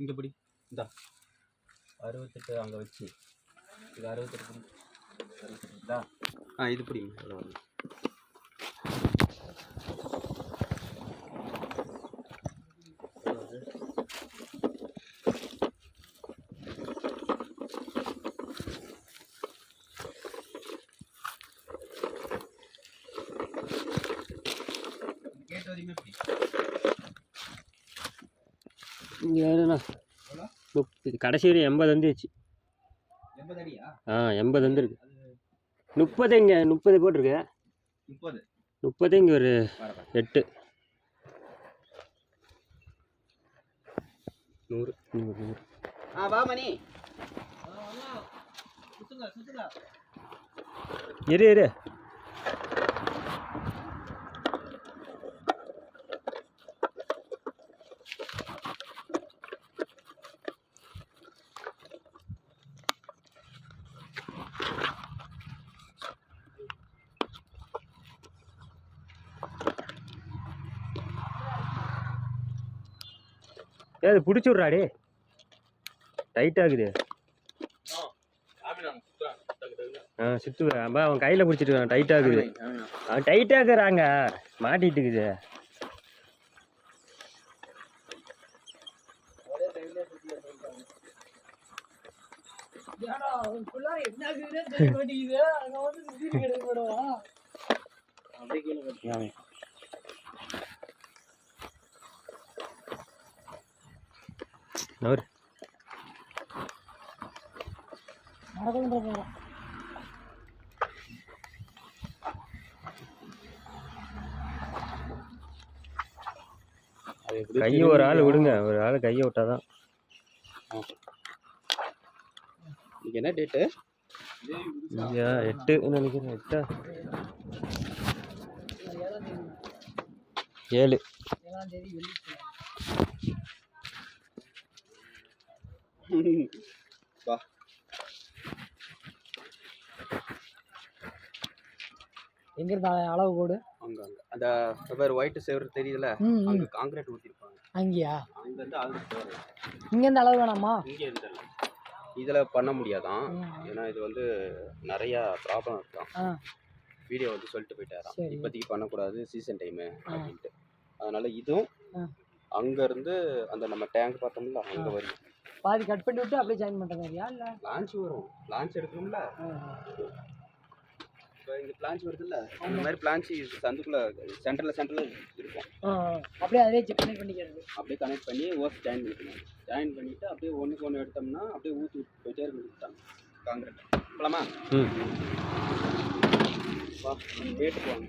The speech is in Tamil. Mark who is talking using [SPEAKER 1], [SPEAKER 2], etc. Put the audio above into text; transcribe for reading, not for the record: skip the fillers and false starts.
[SPEAKER 1] இங்கே பிடி இந்தா 68 அங்கே வச்சு இது 68 68 இது பிடிங்க அவ்வளோ வந்து
[SPEAKER 2] கடைசி 80 வந்துச்சு.
[SPEAKER 1] 80 அடியா?
[SPEAKER 2] 80 வந்துருக்கு. 30 இங்கே 30 போட்டிருக்கு. 30 இங்கே ஒரு 8 100.
[SPEAKER 1] வா மணி.
[SPEAKER 2] இரு ஏது பிடிச்சி விட்றாடே டைட்டாகுது. சுற்றுவேன் அவன் கையில் பிடிச்சிட்டு டைட்டாகுது. அவன் டைட்டாக்குறாங்க மாட்டிட்டுக்குது. கையை ஒரு ஆள் விடுங்க, ஒரு ஆள் கையை விட்டாதான்.
[SPEAKER 1] இன்னைக்கு என்ன டேட்டு?
[SPEAKER 2] 8 நினைக்கிறேன். 7
[SPEAKER 1] வா.
[SPEAKER 3] எங்க இருந்தா அளவு கோடு?
[SPEAKER 1] அங்க அந்த பேர் ஒயிட் சேவர் தெரியுதுல, அங்க கான்கிரீட் ஊத்திருப்பாங்க.
[SPEAKER 3] அங்கயா?
[SPEAKER 1] அங்க இருந்து அது சேவர்.
[SPEAKER 3] இங்க இருந்து அளவு வேணாமா?
[SPEAKER 1] இங்க இருந்து இதுல பண்ண முடியாதான். ஏன்னா இது வந்து நிறைய ப்ராப்ளம் இருக்கான். வீடியோ வந்து சொல்லிட்டு போயிட்டாராம், இப்போதைக்கு பண்ணக்கூடாது சீசன் டைமு அப்படின்ட்டு. அதனால இதுவும் அங்க இருந்து அந்த நம்ம டேங்க் பார்த்தோம்ல அங்க வரும்.
[SPEAKER 3] பாதி கட் பண்ணி விட்டு அப்படியே ஜாயின் பண்ற மாதிரியா? இல்ல லான்ச்
[SPEAKER 1] வரும், லான்ச் எடுக்கணும்ல. இப்போ இங்கே பிளான்ச் வருதுல்ல, அந்த மாதிரி பிளான்ச் சந்துக்குள்ள சென்டரில் இருக்கும்.
[SPEAKER 3] அப்படியே அதே கனெக்ட் பண்ணிக்கிறது. அப்படியே
[SPEAKER 1] கனெக்ட் பண்ணி ஓஸ் ஜாயின் பண்ணிக்கணும். ஜாயின் பண்ணிவிட்டு அப்படியே ஒன்றுக்கு ஒன்று எடுத்தோம்னா அப்படியே ஊற்றி போயிட்டே இருந்துட்டாங்க காங்கிரீட். போகலாமா? வா கேட்டு போவாங்க.